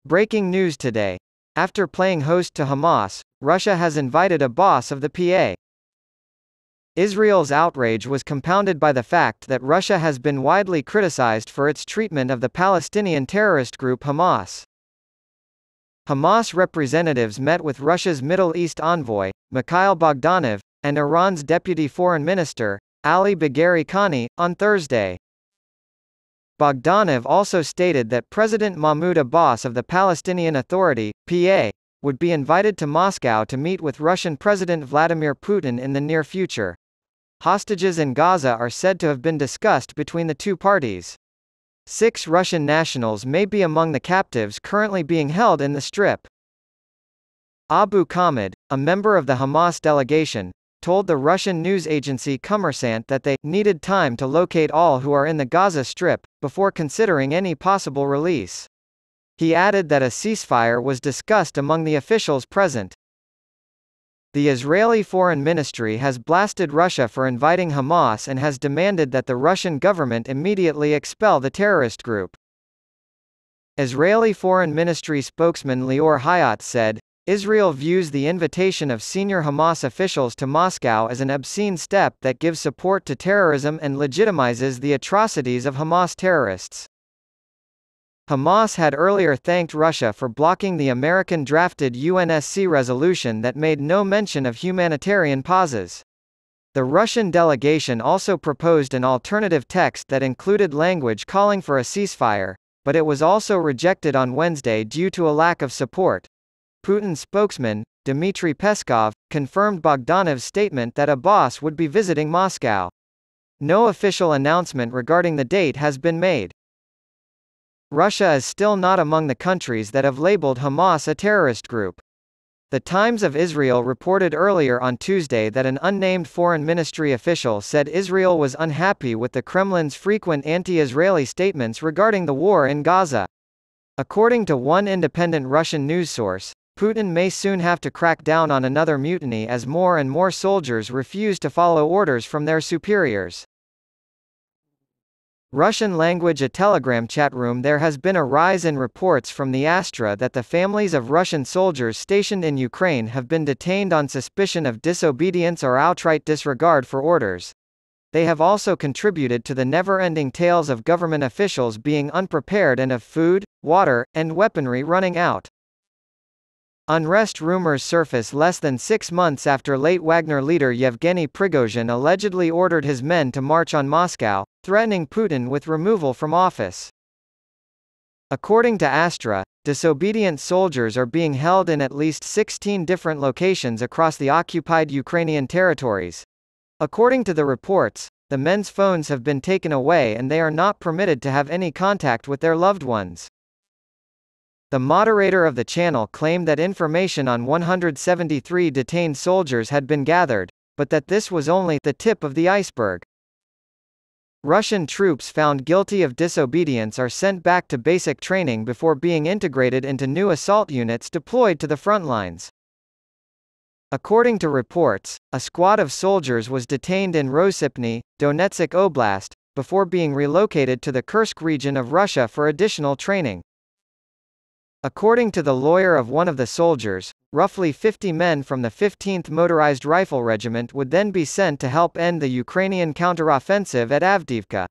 Breaking news today. After playing host to Hamas, Russia has invited Abbas of the PA. Israel's outrage was compounded by the fact that Russia has been widely criticized for its treatment of the Palestinian terrorist group Hamas. Hamas representatives met with Russia's Middle East envoy, Mikhail Bogdanov, and Iran's deputy foreign minister, Ali Bagheri Khani, on Thursday. Bogdanov also stated that President Mahmoud Abbas of the Palestinian Authority, PA, would be invited to Moscow to meet with Russian President Vladimir Putin in the near future. Hostages in Gaza are said to have been discussed between the two parties. 6 Russian nationals may be among the captives currently being held in the Strip. Abu Khamid, a member of the Hamas delegation, told the Russian news agency Kommersant that they needed time to locate all who are in the Gaza Strip, before considering any possible release. He added that a ceasefire was discussed among the officials present. The Israeli Foreign Ministry has blasted Russia for inviting Hamas and has demanded that the Russian government immediately expel the terrorist group. Israeli Foreign Ministry spokesman Lior Hayat said, Israel views the invitation of senior Hamas officials to Moscow as an obscene step that gives support to terrorism and legitimizes the atrocities of Hamas terrorists. Hamas had earlier thanked Russia for blocking the American-drafted UNSC resolution that made no mention of humanitarian pauses. The Russian delegation also proposed an alternative text that included language calling for a ceasefire, but it was also rejected on Wednesday due to a lack of support. Putin's spokesman, Dmitry Peskov, confirmed Bogdanov's statement that Abbas would be visiting Moscow. No official announcement regarding the date has been made. Russia is still not among the countries that have labeled Hamas a terrorist group. The Times of Israel reported earlier on Tuesday that an unnamed foreign ministry official said Israel was unhappy with the Kremlin's frequent anti-Israeli statements regarding the war in Gaza. According to one independent Russian news source, Putin may soon have to crack down on another mutiny as more and more soldiers refuse to follow orders from their superiors. Russian language. A Telegram chat room. There has been a rise in reports from the Astra that the families of Russian soldiers stationed in Ukraine have been detained on suspicion of disobedience or outright disregard for orders. They have also contributed to the never-ending tales of government officials being unprepared and of food, water, and weaponry running out. Unrest rumors surface less than 6 months after late Wagner leader Yevgeny Prigozhin allegedly ordered his men to march on Moscow, threatening Putin with removal from office. According to Astra, disobedient soldiers are being held in at least 16 different locations across the occupied Ukrainian territories. According to the reports, the men's phones have been taken away and they are not permitted to have any contact with their loved ones. The moderator of the channel claimed that information on 173 detained soldiers had been gathered, but that this was only the tip of the iceberg. Russian troops found guilty of disobedience are sent back to basic training before being integrated into new assault units deployed to the front lines. According to reports, a squad of soldiers was detained in Rosypny, Donetsk Oblast, before being relocated to the Kursk region of Russia for additional training. According to the lawyer of one of the soldiers, roughly 50 men from the 15th Motorized Rifle Regiment would then be sent to help end the Ukrainian counteroffensive at Avdiivka.